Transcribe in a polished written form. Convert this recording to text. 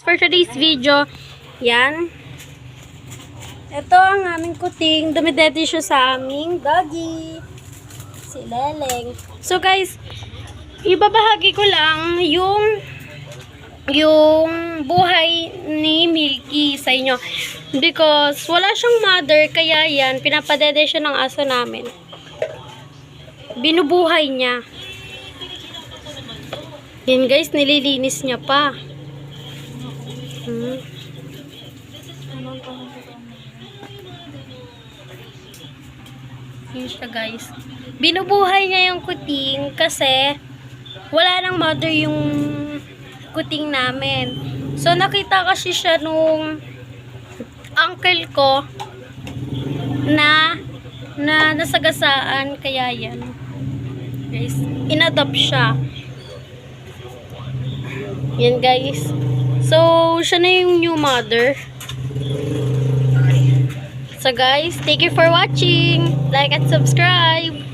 for today's video, yan. Ito ang aming kuting. Dumideti siya sa aming doggy. Si Leleng. So guys, ibabahagi ko lang yung buhay ni Milky sa inyo. Because wala siyang mother, kaya yan, pinapadede siya ng aso namin. Binubuhay niya. Yan guys, nililinis niya pa. Yun siya guys. Binubuhay niya yung kuting kasi wala nang mother yung kuting namin. So nakita kasi siya nung uncle ko na nasagasaan, kaya yan. Guys, inadopt siya. Yan guys. So siya na yung new mother. So guys, thank you for watching. Like and subscribe.